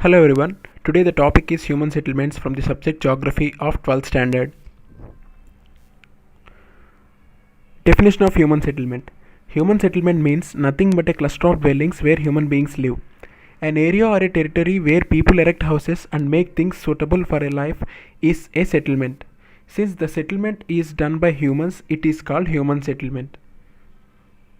Hello everyone. Today the topic is human settlements from the subject Geography of 12th standard. Definition of human settlement. Human settlement means nothing but a cluster of dwellings where human beings live. An area or a territory where people erect houses and make things suitable for a life is a settlement. Since the settlement is done by humans, it is called human settlement.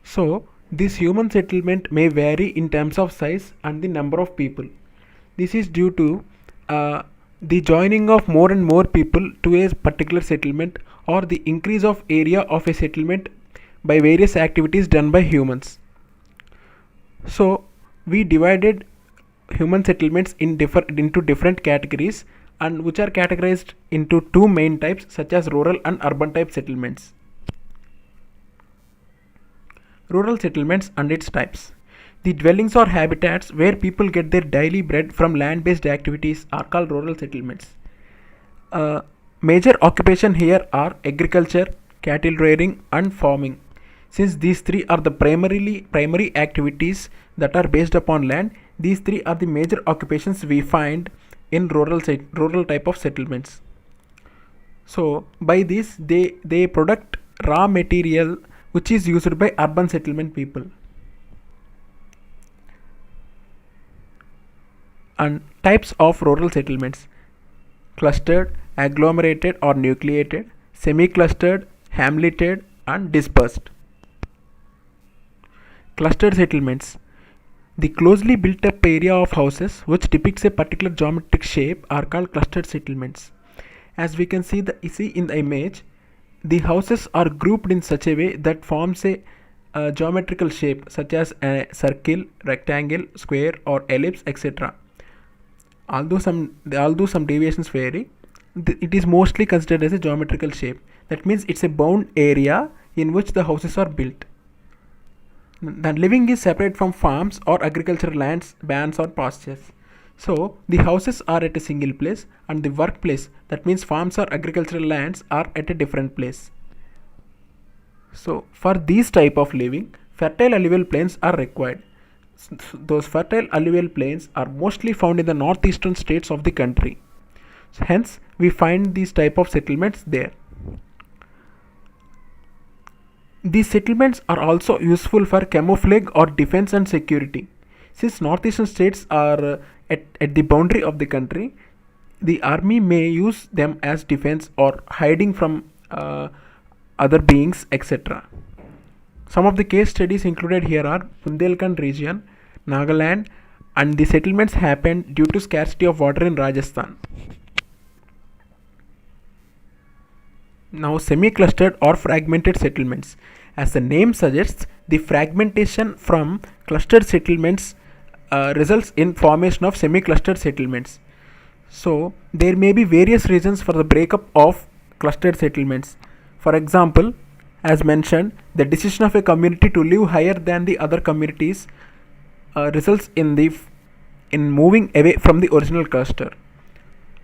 So, this human settlement may vary in terms of size and the number of people. This is due to the joining of more and more people to a particular settlement or the increase of area of a settlement by various activities done by humans. So we divided human settlements into different categories, and which are categorized into two main types such as rural and urban type settlements. Rural settlements and its types. The dwellings or habitats where people get their daily bread from land-based activities are called rural settlements. Major occupation here are agriculture, cattle rearing and farming. Since these three are the primary activities that are based upon land, these three are the major occupations we find in rural type of settlements. So by this they product raw material which is used by urban settlement people. And types of rural settlements: clustered, agglomerated or nucleated, semi-clustered, hamleted and dispersed. Clustered settlements. The closely built up area of houses which depicts a particular geometric shape are called clustered settlements. As we can see in the image, the houses are grouped in such a way that forms a geometrical shape such as a circle, rectangle, square or ellipse, etc. Although some deviations vary, it is mostly considered as a geometrical shape. That means it's a bound area in which the houses are built. The living is separate from farms or agricultural lands, barns or pastures. So the houses are at a single place and the workplace, that means farms or agricultural lands, are at a different place. So for these type of living, fertile alluvial plains are required. Those fertile alluvial plains are mostly found in the northeastern states of the country. So hence we find these type of settlements there. These settlements are also useful for camouflage or defense and security. Since northeastern states are at the boundary of the country, the army may use them as defense or hiding from other beings, etc. Some of the case studies included here are Bundelkhand region, Nagaland, and the settlements happened due to scarcity of water in Rajasthan. Now semi-clustered or fragmented settlements. As the name suggests, the fragmentation from clustered settlements results in formation of semi-clustered settlements. So there may be various reasons for the breakup of clustered settlements. For example, as mentioned, the decision of a community to live higher than the other communities results in moving away from the original cluster.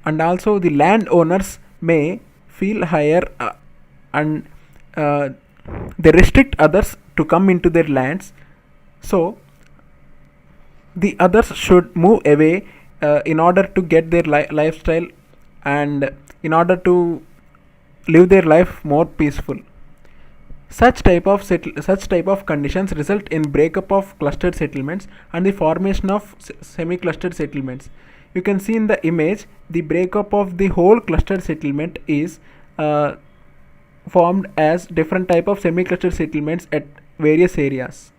And also the landowners may feel higher and they restrict others to come into their lands. So the others should move away in order to get their lifestyle and in order to live their life more peaceful. Such type of conditions result in breakup of clustered settlements and the formation of semi-clustered settlements. You can see in the image the breakup of the whole clustered settlement is formed as different type of semi-clustered settlements at various areas.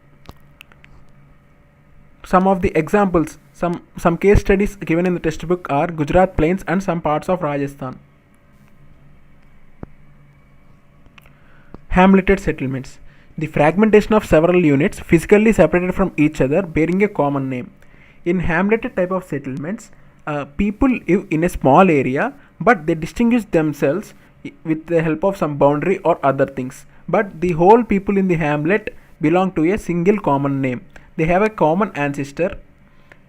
Some of the examples, some case studies given in the textbook are Gujarat plains and some parts of Rajasthan. Hamleted settlements. The fragmentation of several units physically separated from each other bearing a common name. In hamleted type of settlements, people live in a small area but they distinguish themselves with the help of some boundary or other things. But the whole people in the hamlet belong to a single common name. They have a common ancestor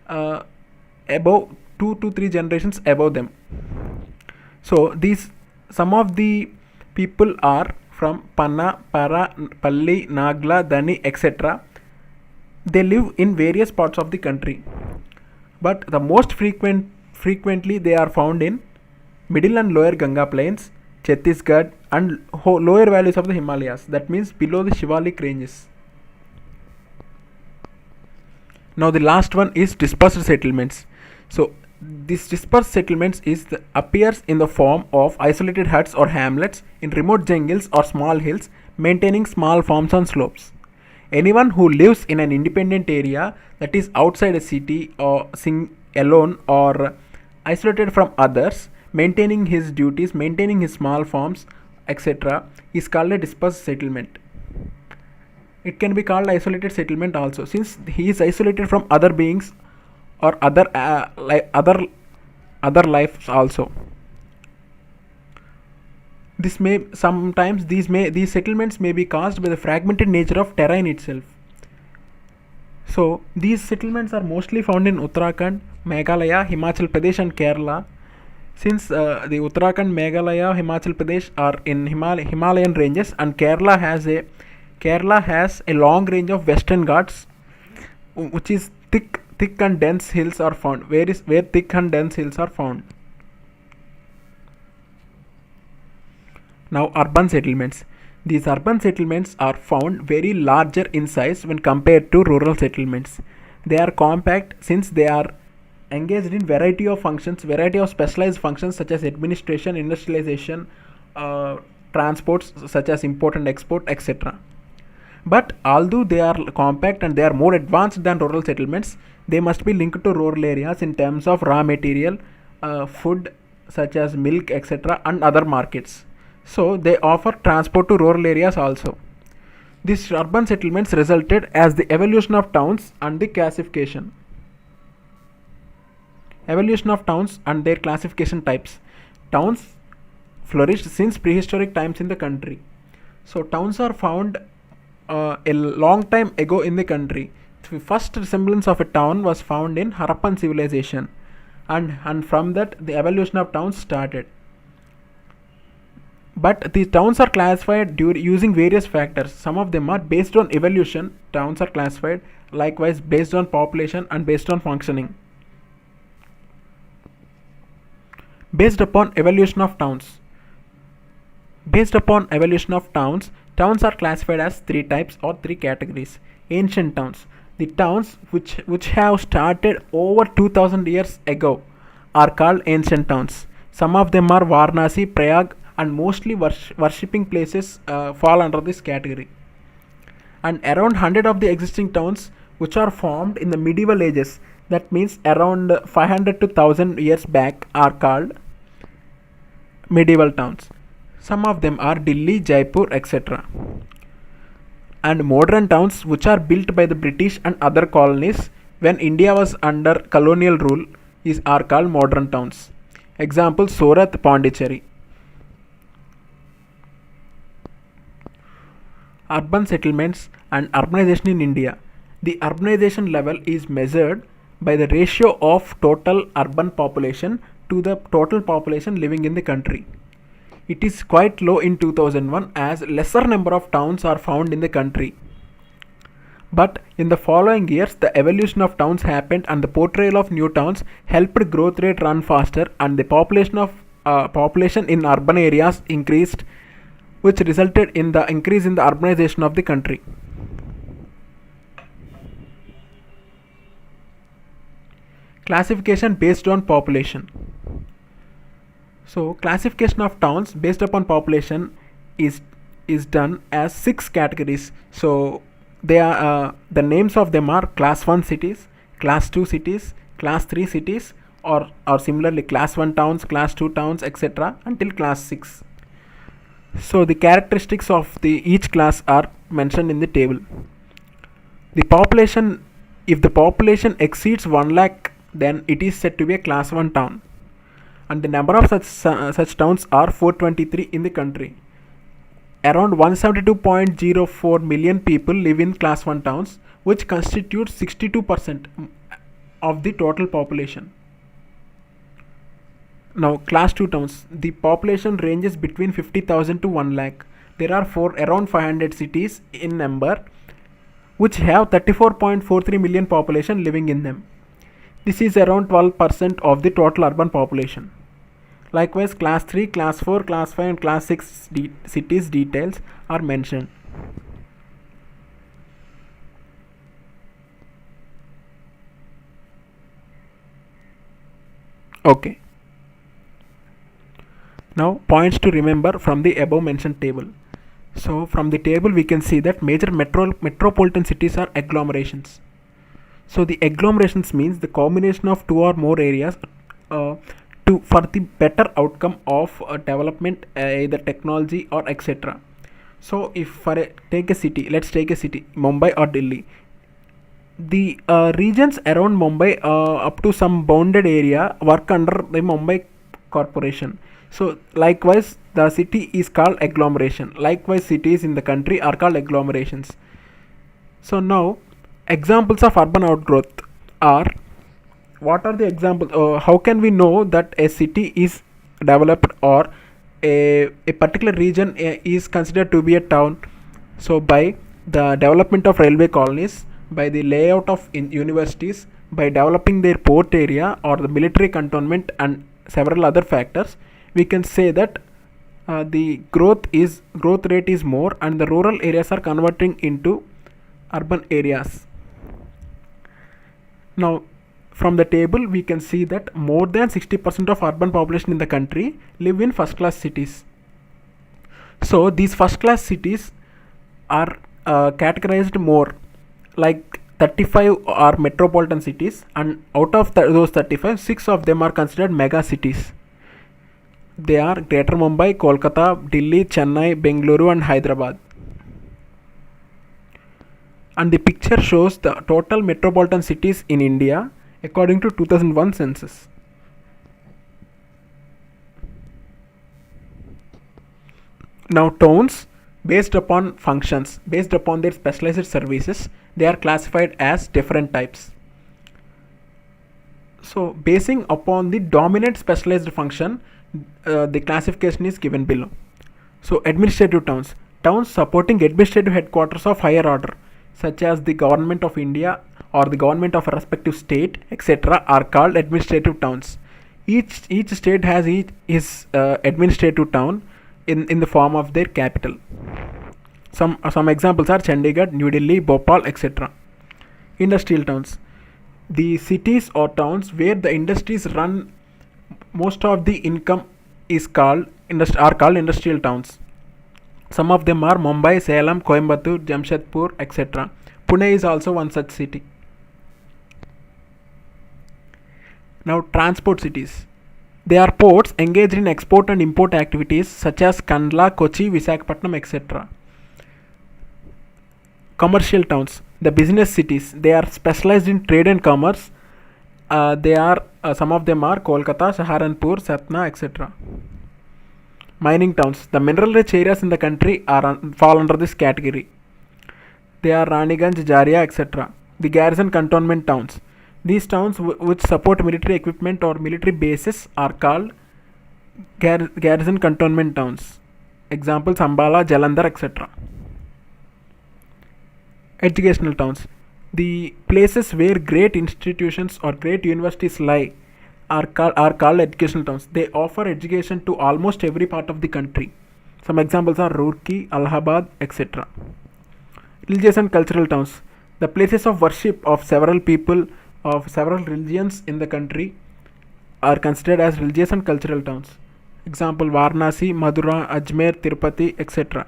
above 2 to 3 generations above them. So some of the people are from Panna, Para, Palli, Nagla, Dani, etc. They live in various parts of the country. but the most frequently they are found in middle and lower Ganga plains, Chhattisgarh, and lower valleys of the Himalayas. That means below the Shivalik ranges. Now the last one is dispersed settlements. So this dispersed settlements appears in the form of isolated huts or hamlets in remote jungles or small hills, maintaining small farms on slopes. Anyone who lives in an independent area, that is outside a city or alone or isolated from others, maintaining his duties, maintaining his small farms, etc., is called a dispersed settlement. It can be called isolated settlement also, since he is isolated from other beings or other lives also. These settlements may be caused by the fragmented nature of terrain itself. So these settlements are mostly found in Uttarakhand, Meghalaya, Himachal Pradesh and Kerala. Since the Uttarakhand, Meghalaya, Himachal Pradesh are in Himalayan ranges, and Kerala has a long range of Western Ghats, which is thick and dense hills are found. Where thick and dense hills are found. Now urban settlements. These urban settlements are found very larger in size when compared to rural settlements. They are compact since they are engaged in variety of specialized functions such as administration, industrialization, transports such as import and export, etc. But although they are compact and they are more advanced than rural settlements, they must be linked to rural areas in terms of raw material, food such as milk, etc., and other markets. So they offer transport to rural areas also. These urban settlements resulted as the evolution of towns and the classification. Evolution of towns and their classification types. Towns flourished since prehistoric times in the country. So towns are found a long time ago in the country. The first resemblance of a town was found in Harappan civilization, and from that the evolution of towns started. But these towns are classified using various factors. Some of them are based on evolution. Towns are classified likewise based on population and based on functioning. Based upon evolution of towns. Towns are classified as three types or three categories. Ancient towns. The towns which have started over 2000 years ago are called ancient towns. Some of them are Varanasi, Prayag, and mostly worshipping places fall under this category. And around 100 of the existing towns which are formed in the medieval ages, that means around 500 to 1000 years back, are called medieval towns. Some of them are Delhi, Jaipur, etc. And modern towns which are built by the British and other colonies when India was under colonial rule are called modern towns. Example: Surat, Pondicherry. Urban settlements and urbanization in India. The urbanization level is measured by the ratio of total urban population to the total population living in the country. It is quite low in 2001 as lesser number of towns are found in the country. But in the following years, the evolution of towns happened and the portrayal of new towns helped growth rate run faster, and the population in urban areas increased, which resulted in the increase in the urbanization of the country. Classification based on population. So classification of towns based upon population is done as 6 categories. So they are the names of them are class 1 cities, class 2 cities, class 3 cities, or similarly class 1 towns, class 2 towns, etc. until class 6. So the characteristics of each class are mentioned in the table. The population, if the population exceeds 1 lakh, then it is said to be a class 1 town. And the number of such towns are 423 in the country. Around 172.04 million people live in class 1 towns, which constitutes 62% of the total population. Now class 2 towns, the population ranges between 50,000 to 1 lakh. There are around 500 cities in number, which have 34.43 million population living in them. This is around 12% of the total urban population. Likewise, class 3, class 4, class 5 and class 6 cities details are mentioned. Okay. Now points to remember from the above mentioned table. So from the table we can see that major metropolitan cities are agglomerations. So the agglomerations means the combination of two or more areas for the better outcome of development, either technology or etc. So if take a city, let's take a city, Mumbai or Delhi. The regions around Mumbai up to some bounded area work under the Mumbai corporation. So likewise the city is called agglomeration. Likewise cities in the country are called agglomerations. So now examples of urban outgrowth are, what are the examples? How can we know that a city is developed or a particular region is considered to be a town? So by the development of railway colonies, by the layout of universities, by developing their port area or the military cantonment and several other factors, we can say that the growth rate is more and the rural areas are converting into urban areas. Now from the table we can see that more than 60% of urban population in the country live in first class cities. So these first class cities are categorized more, like 35 are metropolitan cities, and out of those 35, 6 of them are considered mega cities. They are Greater Mumbai, Kolkata, Delhi, Chennai, Bengaluru and Hyderabad. And the picture shows the total metropolitan cities in India according to 2001 census. Now towns, based upon functions, based upon their specialized services, they are classified as different types. So basing upon the dominant specialized function, the classification is given below. So administrative towns, towns supporting administrative headquarters of higher order, such as the government of India or the government of a respective state, etc., are called administrative towns. Each state has its administrative town in the form of their capital. Some examples are Chandigarh, New Delhi, Bhopal, etc. Industrial towns, the cities or towns where the industries run most of the income are called industrial towns. Some of them are Mumbai, Salem, Coimbatore, Jamshedpur, etc. Pune is also one such city. Now transport cities, they are ports engaged in export and import activities such as Kandla, Kochi, Visakhapatnam, etc. Commercial towns, the business cities, they are specialized in trade and commerce. They are some of them are Kolkata, Saharanpur, Satna, etc. Mining towns, the mineral rich areas in the country fall under this category. They are Raniganj, Jaria, etc. The garrison cantonment towns, these towns which support military equipment or military bases are called garrison cantonment towns. Examples Ambala, Jalandhar, etc. Educational towns, the places where great institutions or great universities lie are called educational towns. They offer education to almost every part of the country. Some examples are Roorkee, Allahabad, etc. Religious and cultural towns, the places of worship of several people of several religions in the country are considered as religious and cultural towns. Example Varanasi, Madura, Ajmer, Tirupati, etc.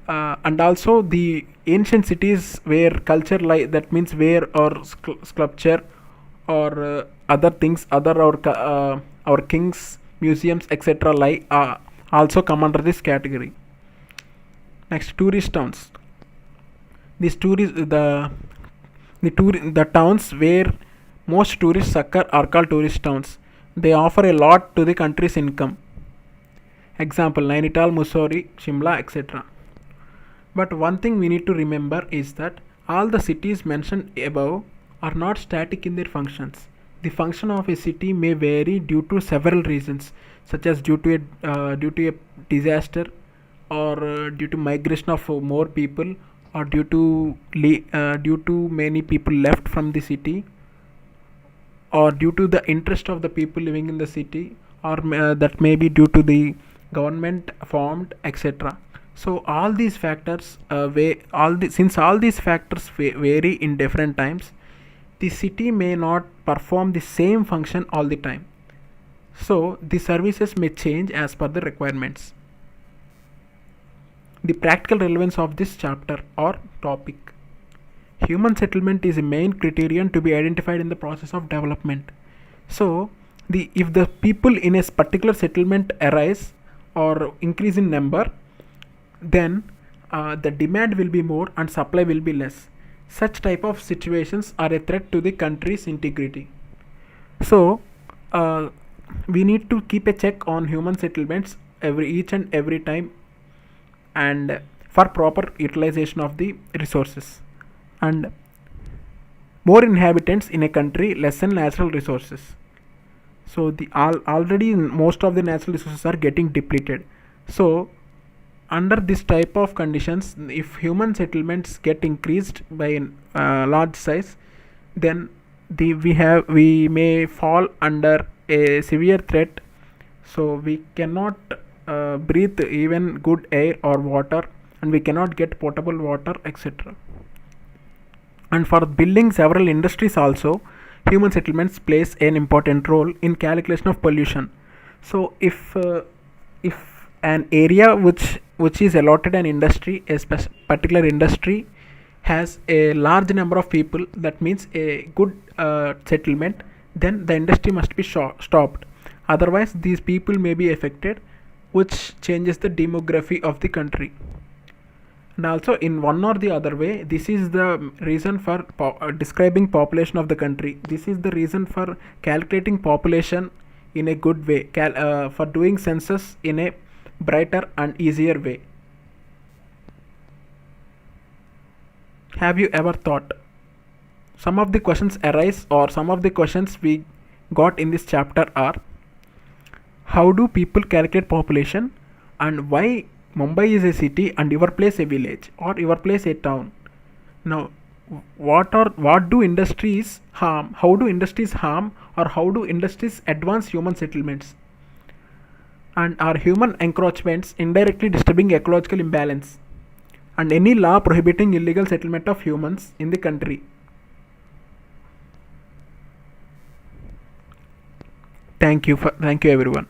And also the ancient cities where culture that means where or sculpture or other things, our kings, museums, etc. also come under this category. Next, tourist towns. These the towns where most tourists occur are called tourist towns. They offer a lot to the country's income. Example Nainital, Mussoorie, Shimla, etc. But one thing we need to remember is that all the cities mentioned above are not static in their functions. The function of a city may vary due to several reasons, such as due to a disaster, or due to migration of more people, or due to many people left from the city, or due to the interest of the people living in the city, or that may be due to the government formed, etc. So all these factors since all these factors vary in different times, the city may not perform the same function all the time, so the services may change as per the requirements. The practical relevance of this chapter or topic: human settlement is a main criterion to be identified in the process of development. So if the people in a particular settlement arise or increase in number, then the demand will be more and supply will be less. Such type of situations are a threat to the country's integrity. So we need to keep a check on human settlements each and every time, and for proper utilization of the resources. And more inhabitants in a country, less than natural resources. So already most of the natural resources are getting depleted. So under this type of conditions, if human settlements get increased by large size, then we may fall under a severe threat. So we cannot breathe even good air or water, and we cannot get potable water, etc. And for building several industries also, human settlements plays an important role in calculation of pollution. So if an area which is allotted an industry, a particular industry has a large number of people, that means a good settlement, then the industry must be stopped. Otherwise these people may be affected, which changes the demography of the country. And also in one or the other way, this is the reason for describing population of the country. This is the reason for calculating population in a good way, for doing census in a brighter and easier way. Have you ever thought? Some of the questions arise, or some of the questions we got in this chapter are: how do people calculate population, and why Mumbai is a city and your place a village, or your place a town? Now, what do industries harm? How do industries harm, or how do industries advance human settlements? And are human encroachments indirectly disturbing ecological imbalance? And any law prohibiting illegal settlement of humans in the country? Thank you everyone.